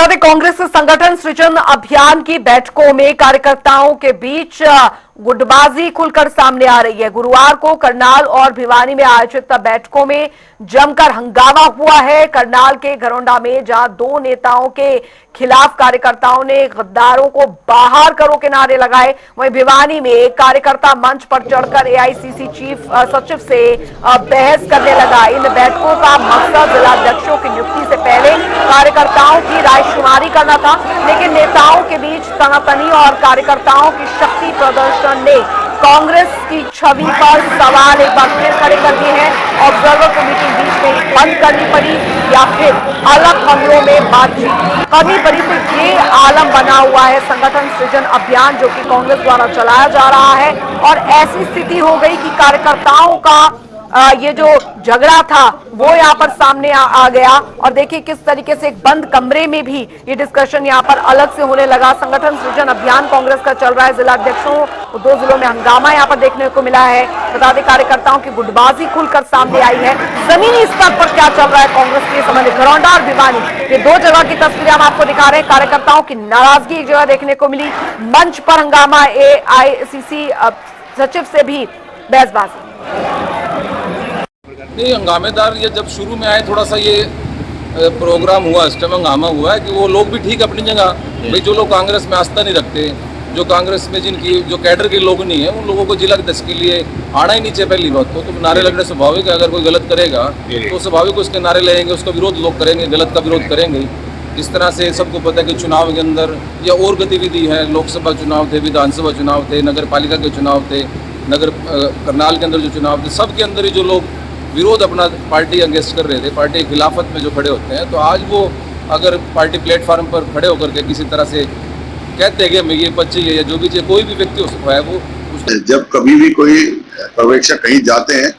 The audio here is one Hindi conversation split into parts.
बता दें, कांग्रेस संगठन सृजन अभियान की बैठकों में कार्यकर्ताओं के बीच गुटबाजी खुलकर सामने आ रही है। गुरुवार को करनाल और भिवानी में आयोजित बैठकों में जमकर हंगामा हुआ है। करनाल के घरौंडा में जहां दो नेताओं के खिलाफ कार्यकर्ताओं ने गद्दारों को बाहर करो के नारे लगाए, वहीं भिवानी में एक कार्यकर्ता मंच पर चढ़कर एआईसीसी चीफ सचिव से बहस करने लगा। इन बैठकों का मकसद जिलाध्यक्षों की नियुक्ति से पहले कार्यकर्ताओं की रायशुमारी करना था, लेकिन नेताओं के बीच तनातनी और कार्यकर्ताओं की शक्ति प्रदर्शन ने कांग्रेस की छवि पर सवाल एक बार फिर खड़े कर दिए हैं। ऑब्जर्वर को मीटिंग बीच में बंद करनी पड़ी या फिर अलग कमरों में बातचीत करनी पड़ी, तो ये आलम बना हुआ है संगठन सृजन अभियान जो कि कांग्रेस द्वारा चलाया जा रहा है। और ऐसी स्थिति हो गई कि कार्यकर्ताओं का ये जो झगड़ा था वो यहाँ पर सामने आ गया। और देखिए किस तरीके से एक बंद कमरे में भी ये डिस्कशन यहाँ पर अलग से होने लगा। संगठन सृजन अभियान कांग्रेस का चल रहा है। जिलाध्यक्षों दो जिलों में हंगामा यहाँ पर देखने को मिला है। बता दें, कार्यकर्ताओं की गुटबाजी खुलकर सामने आई है। जमीनी स्तर पर क्या चल रहा है कांग्रेस के संबंध में, घरौंडा और भिवानी, ये दो जगह की तस्वीरें हम आपको दिखा रहे हैं। कार्यकर्ताओं की नाराजगी एक जगह देखने को मिली, मंच पर हंगामा, एआईसीसी सचिव से भी बहसबाजी। नहीं, हंगामेदार ये जब शुरू में आए, थोड़ा सा ये प्रोग्राम हुआ, इस टाइम हंगामा हुआ है कि वो लोग भी ठीक अपनी जगह, भाई जो लोग कांग्रेस में आस्था नहीं रखते, जो कांग्रेस में जिनकी जो कैडर के लोग नहीं है, उन लोगों को जिलाध्यक्ष के लिए आना ही नहीं चाहिए। पहली बात तो नारे लगने स्वाभाविक है। अगर कोई गलत करेगा तो स्वाभाविक उसके नारे लगेंगे, उसका विरोध लोग करेंगे, गलत का विरोध करेंगे। इस तरह से सबको पता है कि चुनाव के अंदर या और गतिविधि है, लोकसभा चुनाव थे, विधानसभा चुनाव थे, नगर पालिका के चुनाव थे, करनाल के अंदर जो चुनाव थे, सबके अंदर ही जो लोग विरोध अपना पार्टी अगेंस्ट कर रहे थे, पार्टी के खिलाफत में जो खड़े होते हैं, तो आज वो अगर पार्टी प्लेटफार्म पर खड़े होकर के किसी तरह से कहते हैं कि हमें ये पद चाहिए या जो भी चाहिए, कोई भी व्यक्ति हो सकता है वो जब कभी भी कोई पर्यवेक्षक कहीं जाते हैं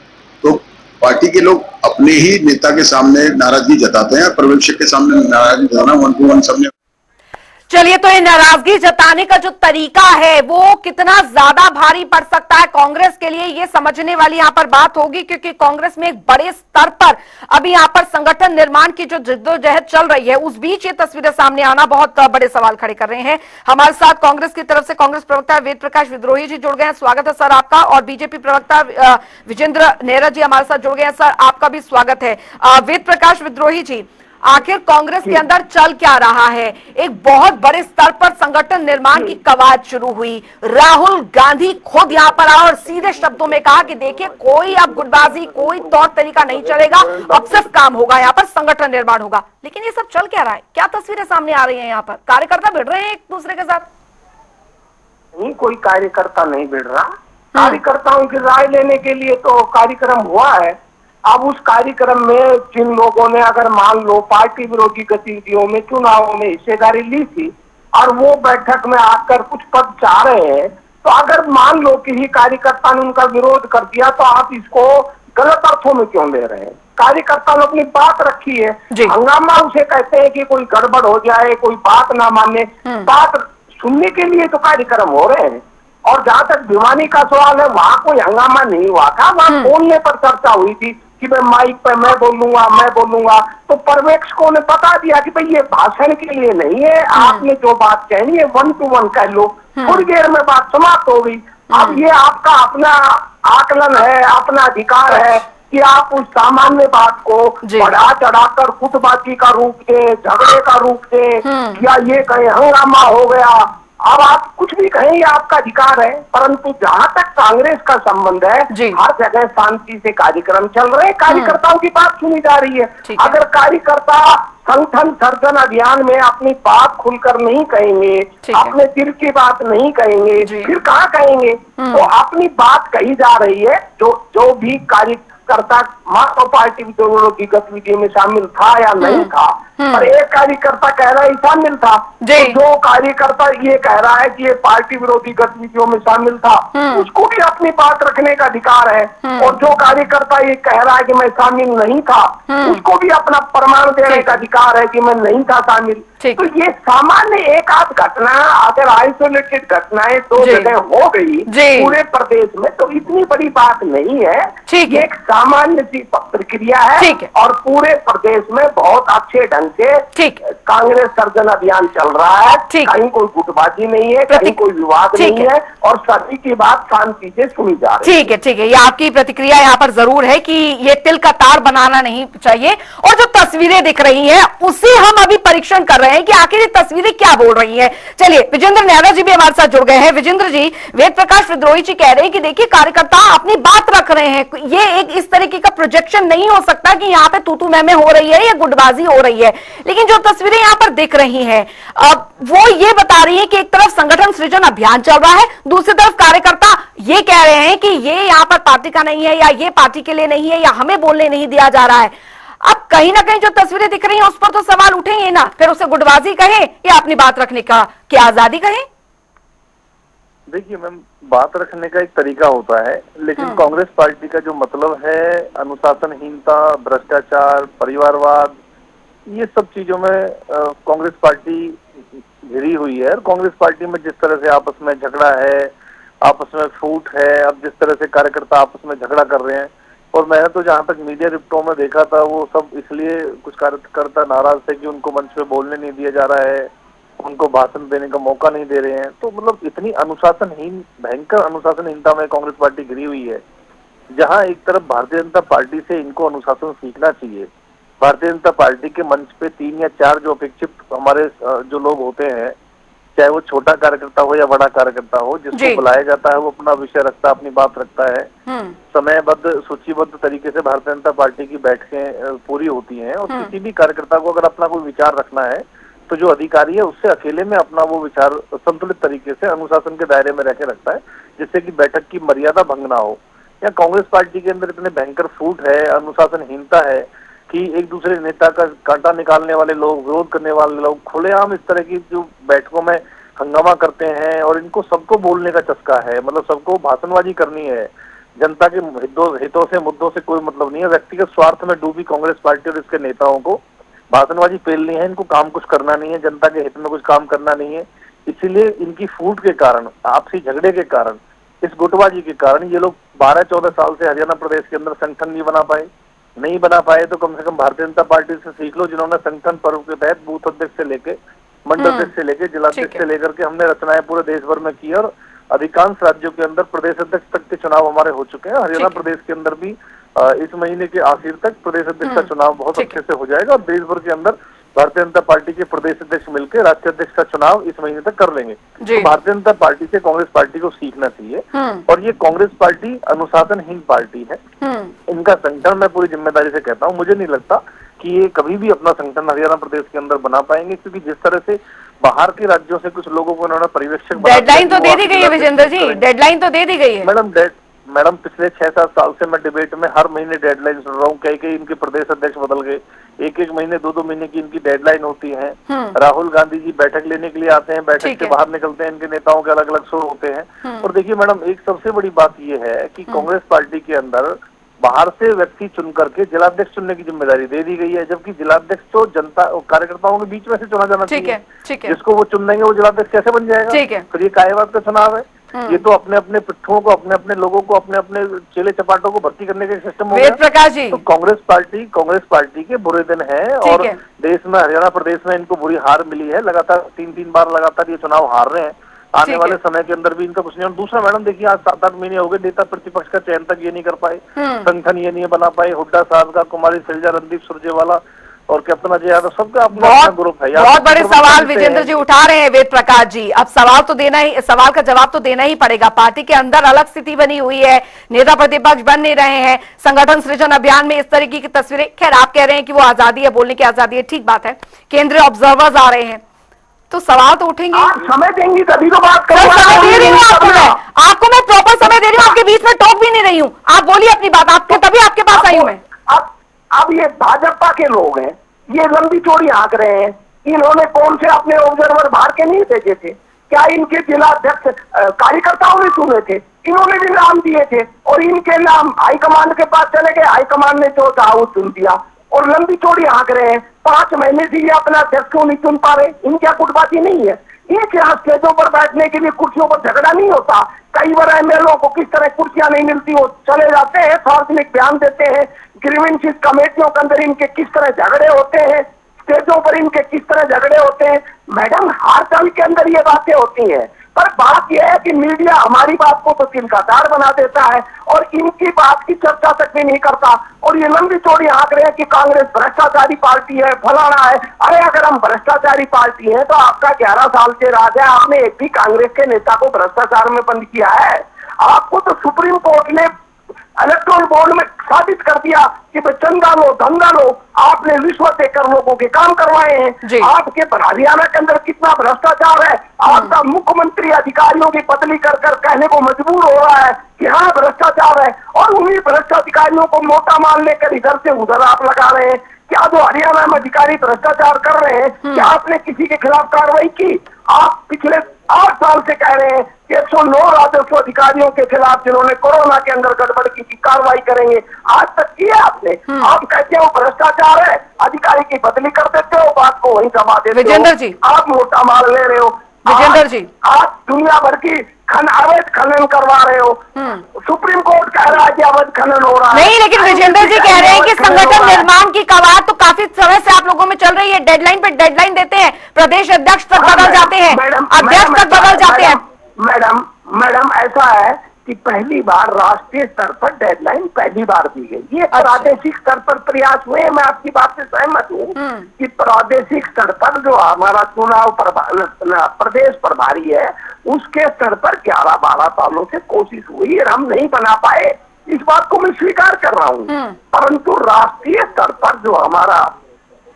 तो पार्टी के लोग अपने ही नेता के सामने नाराजगी जताते हैं। पर्यवेक्षक के सामने नाराजगी जताना 1 to 1 सबने। चलिए, तो ये नाराजगी जताने का जो तरीका है वो कितना ज्यादा भारी पड़ सकता है कांग्रेस के लिए, ये समझने वाली यहाँ पर बात होगी, क्योंकि कांग्रेस में एक बड़े स्तर पर अभी यहाँ पर संगठन निर्माण की जो जिद्दोजहद चल रही है, उस बीच ये तस्वीरें सामने आना बहुत बड़े सवाल खड़े कर रहे हैं। हमारे साथ कांग्रेस की तरफ से कांग्रेस प्रवक्ता वेद प्रकाश विद्रोही जी जुड़ गए हैं, स्वागत है सर आपका। और बीजेपी प्रवक्ता विजेंद्र नेहरा जी हमारे साथ जुड़ गए हैं, सर आपका भी स्वागत है। वेद प्रकाश विद्रोही जी, आखिर कांग्रेस के अंदर चल क्या रहा है? एक बहुत बड़े स्तर पर संगठन निर्माण की कवायद शुरू हुई। राहुल गांधी खुद यहां पर आए और सीधे शब्दों में कहा कि देखिए, कोई अब गुटबाजी, कोई तौर तरीका नहीं चलेगा, अब सिर्फ काम होगा, यहाँ पर संगठन निर्माण होगा। लेकिन ये सब चल क्या रहा है? क्या तस्वीरें सामने आ रही है? यहाँ पर कार्यकर्ता भिड़ रहे हैं एक दूसरे के साथ? नहीं, कोई कार्यकर्ता नहीं भिड़ रहा। कार्यकर्ताओं की राय लेने के लिए तो कार्यक्रम हुआ है। अब उस कार्यक्रम में जिन लोगों ने, अगर मान लो, पार्टी विरोधी गतिविधियों में, चुनावों में हिस्सेदारी ली थी और वो बैठक में आकर कुछ पद चाह रहे हैं, तो अगर मान लो किसी कार्यकर्ता ने उनका विरोध कर दिया तो आप इसको गलत अर्थों में क्यों ले रहे हैं? कार्यकर्ता ने अपनी बात रखी है। हंगामा उसे कहते हैं कि कोई गड़बड़ हो जाए, कोई बात ना माने। बात सुनने के लिए तो कार्यक्रम हो रहे हैं। और जहां तक भिवानी का सवाल है, वहां कोई हंगामा नहीं हुआ था, वहां बोलने पर चर्चा हुई थी कि मैं माइक पे मैं बोलूंगा। तो पर्यवेक्षकों ने बता दिया कि भाई ये भाषण के लिए नहीं है, आपने जो बात कहनी है 1 to 1 कह लो। थोड़ी देर में बात समाप्त हो गई। अब ये आपका अपना आकलन है, अपना अधिकार है कि आप उस सामान्य बात को बढ़ा चढ़ाकर गुटबाजी का रूप दे, झगड़े का रूप दे, या ये कहे हंगामा हो गया। अब आप कुछ भी कहें, ये आपका अधिकार है। परंतु जहां तक कांग्रेस का संबंध है, हर जगह शांति से कार्यक्रम चल रहे हैं, कार्यकर्ताओं की बात सुनी जा रही है। अगर कार्यकर्ता संगठन सर्जन अभियान में अपनी बात खुलकर नहीं कहेंगे, अपने दिल की बात नहीं कहेंगे, फिर कहाँ कहेंगे? तो अपनी बात कही जा रही है। जो भी कार्यकर्ता मात्र पार्टी की गतिविधि में शामिल था या नहीं था, पर एक कार्यकर्ता कह रहा है शामिल था, तो जो कार्यकर्ता ये कह रहा है कि ये पार्टी विरोधी गतिविधियों में शामिल था, उसको भी अपनी बात रखने का अधिकार है। और जो कार्यकर्ता ये कह रहा है कि मैं शामिल नहीं था, उसको भी अपना प्रमाण देने का अधिकार है कि मैं नहीं था शामिल। ठीक। तो ये सामान्य एक आध घटना, अगर आइसोलेटेड घटनाएं दो जी। जगह हो गई जी। पूरे प्रदेश में, तो इतनी बड़ी बात नहीं है। ठीक ये है। एक सामान्य सी प्रक्रिया है। ठीक है। और पूरे प्रदेश में बहुत अच्छे ढंग से ठीक। कांग्रेस सर्जन अभियान चल रहा है। ठीक। कहीं कोई गुटबाजी नहीं है, कहीं कोई विवाद ठीक नहीं है। है, और सभी की बात शांति से सुनी जा रही है। ठीक है, ठीक है, ये आपकी प्रतिक्रिया यहाँ पर जरूर है कि ये तिल का तार बनाना नहीं चाहिए। और जो तस्वीरें दिख रही हैं उसे हम अभी परीक्षण कर रहे हैं कि आखिर ये तस्वीरें क्या बोल रही हैं। चलिए, विजेंद्र नेहरा जी भी हमारे साथ जुड़ गए हैं। विजेंद्र जी, वेद प्रकाश विद्रोही जी कह रहे हैं कि देखिए कार्यकर्ता अपनी बात रख रहे हैं, ये एक इस तरीके का प्रोजेक्शन नहीं हो सकता कि यहाँ पे तू मैं हो रही है या गुटबाजी हो रही है। लेकिन जो तस्वीरें यहाँ पर दिख रही हैं वो ये बता रही है कि एक तरफ संगठन सृजन अभियान चल रहा है, दूसरी तरफ कार्यकर्ता ये कह रहे हैं कि ये यहाँ पर पार्टी का नहीं है या ये पार्टी के लिए नहीं है या हमें बोलने नहीं दिया जा रहा है। अब कहीं ना कहीं जो तस्वीरें दिख रही हैं उस पर तो सवाल उठेंगे ना, फिर उसे गुटबाजी कहें या अपनी बात रखने का की आजादी कहें। देखिए मैम, बात रखने का एक तरीका होता है, लेकिन कांग्रेस पार्टी का जो मतलब है अनुशासनहीनता, भ्रष्टाचार, परिवारवाद, ये सब चीजों में कांग्रेस पार्टी घिरी हुई है। और कांग्रेस पार्टी में जिस तरह से आपस में झगड़ा है, आपस में फूट है, अब जिस तरह से कार्यकर्ता आपस में झगड़ा कर रहे हैं, और मैंने तो जहां तक मीडिया रिपोर्टों में देखा था वो सब इसलिए कुछ कार्यकर्ता नाराज थे कि उनको मंच पे बोलने नहीं दिया जा रहा है, उनको भाषण देने का मौका नहीं दे रहे हैं। तो मतलब इतनी अनुशासनहीन, भयंकर अनुशासनहीनता में कांग्रेस पार्टी घिरी हुई है, जहां एक तरफ भारतीय जनता पार्टी से इनको अनुशासन सीखना चाहिए। भारतीय जनता पार्टी के मंच पे 3 या 4 जो अपेक्षित हमारे जो लोग होते हैं, चाहे वो छोटा कार्यकर्ता हो या बड़ा कार्यकर्ता हो, जिसको बुलाया जाता है वो अपना विषय रखता है, अपनी बात रखता है, समयबद्ध सूचीबद्ध तरीके से भारतीय जनता पार्टी की बैठकें पूरी होती हैं। और किसी भी कार्यकर्ता को अगर अपना कोई विचार रखना है तो जो अधिकारी है उससे अकेले में अपना वो विचार संतुलित तरीके से अनुशासन के दायरे में रहकर रखता है, जिससे कि बैठक की मर्यादा भंग ना हो। या कांग्रेस पार्टी के अंदर इतने भयंकर फूट है, अनुशासनहीनता है कि एक दूसरे नेता का कांटा निकालने वाले लोग, विरोध करने वाले लोग खुलेआम इस तरह की जो बैठकों में हंगामा करते हैं, और इनको सबको बोलने का चस्का है, मतलब सबको भाषणबाजी करनी है। जनता के हितों से, मुद्दों से कोई मतलब नहीं है। व्यक्तिगत स्वार्थ में डूबी कांग्रेस पार्टी और इसके नेताओं को भाषणबाजी पेलनी है, इनको काम कुछ करना नहीं है, जनता के हित में कुछ काम करना नहीं है। इसीलिए इनकी फूट के कारण, आपसी झगड़े के कारण, इस गुटबाजी के कारण ये लोग 12-14 साल से हरियाणा प्रदेश के अंदर संगठन नहीं बना पाए। तो कम से कम भारतीय जनता पार्टी से सीख लो, जिन्होंने संगठन पर्व के तहत बूथ अध्यक्ष से लेके, मंडल अध्यक्ष से लेके, जिलाध्यक्ष से लेकर के हमने रचनाएं पूरे देश भर में की, और अधिकांश राज्यों के अंदर प्रदेश अध्यक्ष तक के चुनाव हमारे हो चुके हैं। हरियाणा प्रदेश के अंदर भी इस महीने के आखिर तक प्रदेश अध्यक्ष का चुनाव बहुत अच्छे से हो जाएगा, और देश भर के अंदर भारतीय जनता पार्टी के प्रदेश अध्यक्ष मिलकर राष्ट्रीय अध्यक्ष का चुनाव इस महीने तक कर लेंगे। तो भारतीय जनता पार्टी से कांग्रेस पार्टी को सीखना चाहिए। और ये कांग्रेस पार्टी अनुशासनहीन पार्टी है। इनका संगठन मैं पूरी जिम्मेदारी से कहता हूँ, मुझे नहीं लगता कि ये कभी भी अपना संगठन हरियाणा प्रदेश के अंदर बना पाएंगे, क्योंकि जिस तरह से बाहर के राज्यों से कुछ लोगों को उन्होंने पर्यवेक्षक, डेडलाइन तो दे दी गई है विजेंद्र जी, डेडलाइन तो दे दी गई है मैडम पिछले 6-7 साल से मैं डिबेट में हर महीने डेडलाइन सुन रहा हूँ। कई इनके प्रदेश अध्यक्ष बदल गए, एक महीने 2-2 महीने की इनकी डेडलाइन होती है। राहुल गांधी जी बैठक लेने के लिए आते हैं, बैठक से बाहर निकलते हैं, इनके नेताओं के अलग अलग शो होते हैं। और देखिए मैडम, एक सबसे बड़ी बात यह है कि कांग्रेस पार्टी के अंदर बाहर से व्यक्ति चुन करके जिलाध्यक्ष चुनने की जिम्मेदारी दे दी गई है, जबकि जिलाध्यक्ष तो जनता कार्यकर्ताओं के बीच में से चुना जाना चाहिए। जिसको वो चुन लेंगे वो जिलाध्यक्ष कैसे बन जाएगा? फिर ये कायवाद का चुनाव है। ये तो अपने अपने पिट्ठुओं को, अपने अपने लोगों को, अपने अपने चेले चपाटों को भर्ती करने का सिस्टम हो गया। प्रकाश जी, तो कांग्रेस पार्टी के बुरे दिन है, और देश में, हरियाणा प्रदेश में इनको बुरी हार मिली है। लगातार 3-3 बार लगातार ये चुनाव हार रहे हैं। आने वाले समय के अंदर भी इनका कुछ नहीं। और दूसरा मैडम देखिए, आज 7-8 महीने हो गए नेता प्रतिपक्ष का चयन तक ये नहीं कर पाए, संगठन ये नहीं बना पाए। हुड्डा साहब का, कुमारी शैलजा, रणदीप सुरजेवाला और कैप्टन अजय यादव, सबका अपना ग्रुप है। बहुत बड़े सवाल विजेंद्र जी उठा रहे हैं वेद प्रकाश जी। अब सवाल का जवाब तो देना ही पड़ेगा। पार्टी के अंदर अलग स्थिति बनी हुई है, नेता प्रतिपक्ष बन नहीं रहे हैं, संगठन सृजन अभियान में इस तरीके की तस्वीरें। खैर, आप कह रहे हैं कि वो आजादी है, बोलने की आजादी है, ठीक बात है। केंद्रीय ऑब्जर्वर्स आ रहे हैं तो सवाल तो उठेंगे। समय देंगी तभी तो बात करूंगा। समय दे रही हूँ आपको मैं प्रॉपर समय दे रही हूँ, आपके बीच में टॉक भी नहीं रही हूँ। आप बोलिए अपनी बात, तभी आपके पास आई हूँ मैं। अब ये भाजपा के लोग हैं, ये लंबी चौड़ी हाँक रहे हैं। इन्होंने कौन से अपने ऑब्जर्वर बाहर के नहीं भेजे थे? क्या इनके जिला अध्यक्ष कार्यकर्ताओं ने सुने थे? इन्होंने भी नाम दिए थे, और इनके नाम हाईकमांड के पास चले गए, हाईकमांड ने जो चाहा वो चुन दिया, और लंबी चौड़ी हाँक रहे हैं। 5 महीने से ये अपना अध्यक्ष क्यों नहीं चुन पा रहे? इनकी गुटबाजी नहीं है? एक यहाँ स्टेजों पर बैठने के लिए कुर्सियों पर झगड़ा नहीं होता? कई बार एमएलओ को किस तरह कुर्सियां नहीं मिलती, वो चले जाते हैं, सार्वजनिक बयान देते हैं, ग्रीवेंसेस कमेटियों के अंदर इनके किस तरह झगड़े होते हैं, स्टेजों पर इनके किस तरह झगड़े होते हैं। मैडम, हर दल के अंदर ये बातें होती हैं, पर बात यह है कि मीडिया हमारी बात को तो तिनकादार बना देता है और इनकी बात की चर्चा तक भी नहीं करता, और ये लंबी चौड़ी आंक रहे हैं कि कांग्रेस भ्रष्टाचारी पार्टी है, फलाना है। अरे अगर हम भ्रष्टाचारी पार्टी है तो आपका 11 साल से राज है, आपने एक भी कांग्रेस के नेता को भ्रष्टाचार में बंद किया है? आपको तो सुप्रीम कोर्ट ने इलेक्ट्रोल बोर्ड में साबित कर दिया कि भाई चंदा लो, धंधा लो, आपने रिश्वत देकर लोगों के काम करवाए हैं। आपके हरियाणा के अंदर कितना भ्रष्टाचार है, आपका मुख्यमंत्री अधिकारियों की बदली कर कर कहने को मजबूर हो रहा है कि हाँ भ्रष्टाचार है, और उन्हीं भ्रष्ट अधिकारियों को मोटा मान लेकर इधर से उधर आप लगा रहे हैं। क्या जो हरियाणा में अधिकारी भ्रष्टाचार कर रहे हैं, क्या आपने किसी के खिलाफ कार्रवाई की? आप पिछले 8 साल से कह रहे हैं कि 109 राजस्व अधिकारियों के खिलाफ जिन्होंने कोरोना के अंदर गड़बड़ की कार्रवाई करेंगे, आज तक किया आपने? आप कहते हो भ्रष्टाचार है, अधिकारी की बदली कर देते हो, बात को वहीं दबा देते हो। विजेंद्र जी, आप मोटा माल ले रहे हो। विजेंद्र जी, आप दुनिया भर की अवैध खनन करवा रहे हो। सुप्रीम कोर्ट कह रहा है कि अवैध खनन हो रहा है। नहीं, लेकिन विजेंद्र जी कह रहे हैं कि संगठन निर्माण की कवायद तो काफी समय से आप लोगों में चल रही है, डेडलाइन पे डेडलाइन देते हैं, प्रदेश अध्यक्ष तक बदल जाते हैं, अध्यक्ष तक बदल जाते हैं। मैडम ऐसा है कि पहली बार राष्ट्रीय स्तर पर डेडलाइन पहली बार दी गई। ये प्रादेशिक स्तर पर प्रयास हुए, मैं आपकी बात से सहमत हूँ कि प्रादेशिक स्तर पर जो हमारा चुनाव प्रदेश प्रभारी है, उसके स्तर पर 11-12 सालों से कोशिश हुई और हम नहीं बना पाए, इस बात को मैं स्वीकार कर रहा हूँ। परंतु राष्ट्रीय स्तर पर जो हमारा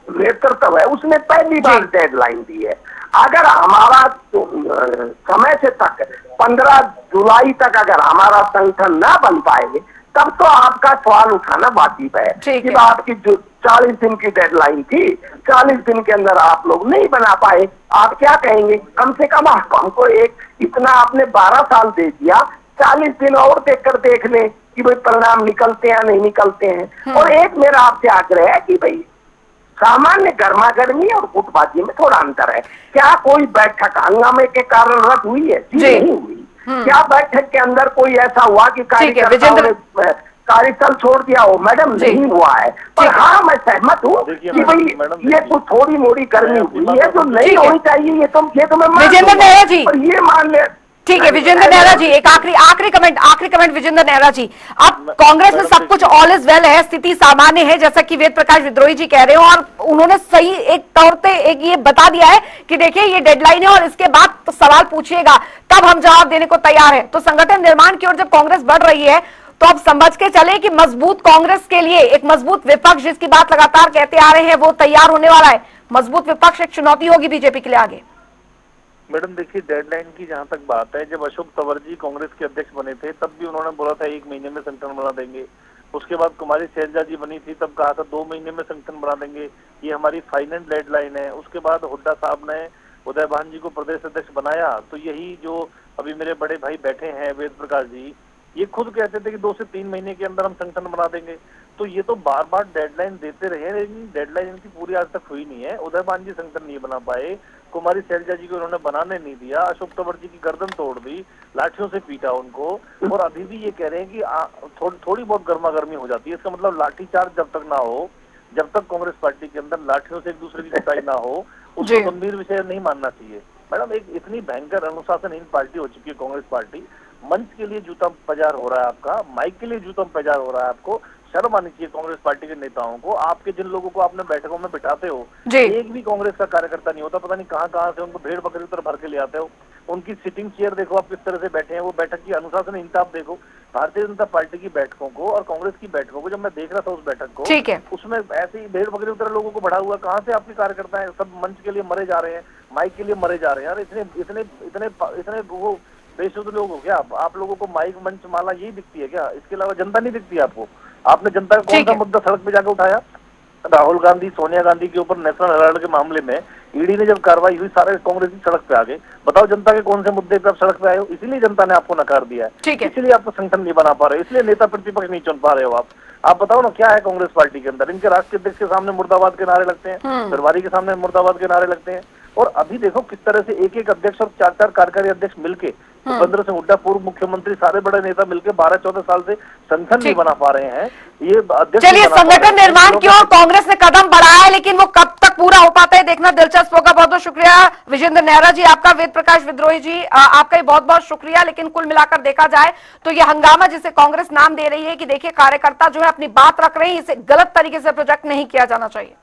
नेतृत्व है, उसने पहली बार डेडलाइन दी है। अगर हमारा समय से तक 15 जुलाई तक अगर हमारा संगठन न बन पाए, तब तो आपका सवाल उठाना वाजिब है कि आपकी जो 40 दिन की डेडलाइन थी, 40 दिन के अंदर आप लोग नहीं बना पाए, आप क्या कहेंगे? कम से कम हमको एक इतना आपने 12 साल दे दिया, 40 दिन और देखकर देख लें कि भाई परिणाम निकलते हैं नहीं निकलते हैं। और एक मेरा आपसे आग्रह है कि भाई सामान्य गर्मागर्मी और गुटबाजी में थोड़ा अंतर है। क्या कोई बैठक हंगामे के कारण रद्द हुई है? जी नहीं हुई। क्या बैठक के अंदर कोई ऐसा हुआ कि कार्यकर्ताओं ने कार्यस्थल छोड़ दिया हो? मैडम, नहीं हुआ है। पर हाँ, मैं सहमत हूँ कि भाई ये कुछ थोड़ी मोड़ी गर्मी हुई है जो नहीं होनी चाहिए, ये तो मैं मान लूंगा, पर ये मान ले। ठीक है विजेंद्र नेहरा जी, एक आखिरी कमेंट विजेंद्र नेहरा जी। अब कांग्रेस में सब कुछ ऑल इज वेल है, स्थिति सामान्य है, जैसा कि वेद प्रकाश विद्रोही जी कह रहे हो, और उन्होंने सही एक तौर पे एक ये बता दिया है कि देखिए ये डेडलाइन है और इसके बाद तो सवाल पूछिएगा तब हम जवाब देने को तैयार है। तो संगठन निर्माण की ओर जब कांग्रेस बढ़ रही है तो अब समझ के चले कि मजबूत कांग्रेस के लिए एक मजबूत विपक्ष, जिसकी बात लगातार कहते आ रहे हैं, वो तैयार होने वाला है। मजबूत विपक्ष एक चुनौती होगी बीजेपी के लिए आगे। मैडम देखिए, डेडलाइन की जहां तक बात है, जब अशोक तंवर जी कांग्रेस के अध्यक्ष बने थे तब भी उन्होंने बोला था 1 महीने में संगठन बना देंगे। उसके बाद कुमारी शैलजा जी बनी थी, तब कहा था 2 महीने में संगठन बना देंगे, ये हमारी फाइनल डेडलाइन है। उसके बाद हुड्डा साहब ने उदय भान जी को प्रदेश अध्यक्ष बनाया, तो यही जो अभी मेरे बड़े भाई बैठे हैं वेद प्रकाश जी, ये खुद कहते थे कि 2 से 3 महीने के अंदर हम संगठन बना देंगे। तो ये तो बार बार डेडलाइन देते रहे, लेकिन डेडलाइन इनकी पूरी आज तक हुई नहीं है। उदय भान जी संगठन नहीं बना पाए, कुमारी शैलजा जी को उन्होंने बनाने नहीं दिया, अशोक तंवर जी की गर्दन तोड़ दी, लाठियों से पीटा उनको, और अभी भी ये कह रहे हैं कि थोड़ी बहुत गर्मा गर्मी हो जाती है। इसका मतलब लाठीचार्ज जब तक ना हो, जब तक कांग्रेस पार्टी के अंदर लाठियों से एक दूसरे की पिटाई ना हो, उसको गंभीर विषय नहीं मानना चाहिए। मैडम, एक इतनी भयंकर अनुशासनहीन पार्टी हो चुकी है कांग्रेस पार्टी। मंच के लिए जूता पजार हो रहा है आपका, माइक के लिए जूता पजार हो रहा है आपको। शर्म आनी चाहिए कांग्रेस पार्टी के नेताओं को। आपके जिन लोगों को आपने बैठकों में बिठाते हो, एक भी कांग्रेस का कार्यकर्ता नहीं होता, पता नहीं कहां से उनको भेड़ बकरी तरह भर के ले आते हो। उनकी सिटिंग चेयर देखो आप किस तरह से बैठे हैं, वो बैठक की अनुशासनहीनता आप देखो। भारतीय जनता पार्टी की बैठकों को और कांग्रेस की बैठकों को जब मैं देख रहा था उस बैठक को, ठीक है, उसमें ऐसे ही भेड़ बकरी तरह लोगों को बढ़ा हुआ। कहाँ से आपके कार्यकर्ता है? सब मंच के लिए मरे जा रहे हैं, माइक के लिए मरे जा रहे हैं। यार इतने वो बेशुद्ध लोग हो क्या आप लोगों को? माइक मंच माला यही दिखती है क्या? इसके अलावा जनता नहीं दिखती आपको? आपने जनता का कौन सा मुद्दा सड़क पे जाकर उठाया? राहुल गांधी सोनिया गांधी के ऊपर नेशनल हेराल्ड के मामले में ईडी ने जब कार्रवाई हुई सारे कांग्रेसी सड़क पे आ गए। बताओ जनता के कौन से मुद्दे पे आप सड़क पे आए हो? इसीलिए जनता ने आपको नकार दिया ठीक है, है। इसीलिए आप संगठन नहीं बना पा रहे हो, इसलिए नेता प्रतिपक्ष नहीं चुन पा रहे हो आप बताओ ना क्या है कांग्रेस पार्टी के अंदर? इनके राष्ट्रीय अध्यक्ष के सामने मुर्दाबाद के नारे लगते हैं, सरवारी के सामने मुर्दाबाद के नारे लगते हैं, और अभी देखो किस तरह से एक एक अध्यक्ष और चार चार कार्यकारी अध्यक्ष मिलके, भूपेंद्र सिंह हुड्डा पूर्व मुख्यमंत्री, सारे बड़े नेता मिलकर 12-14 साल से संगठन नहीं बना पा रहे हैं। ये अध्यक्ष चलिए, संगठन निर्माण की ओर कांग्रेस ने कदम बढ़ाया है, लेकिन वो कब तक पूरा हो पाता है देखना दिलचस्प होगा। बहुत बहुत शुक्रिया विजेंद्र नेहरा जी आपका। वेद प्रकाश विद्रोही जी आपका भी बहुत बहुत शुक्रिया। लेकिन कुल मिलाकर देखा जाए तो यह हंगामा जिसे कांग्रेस नाम दे रही है कि देखिए कार्यकर्ता जो है अपनी बात रख रहे हैं, इसे गलत तरीके से प्रोजेक्ट नहीं किया जाना चाहिए।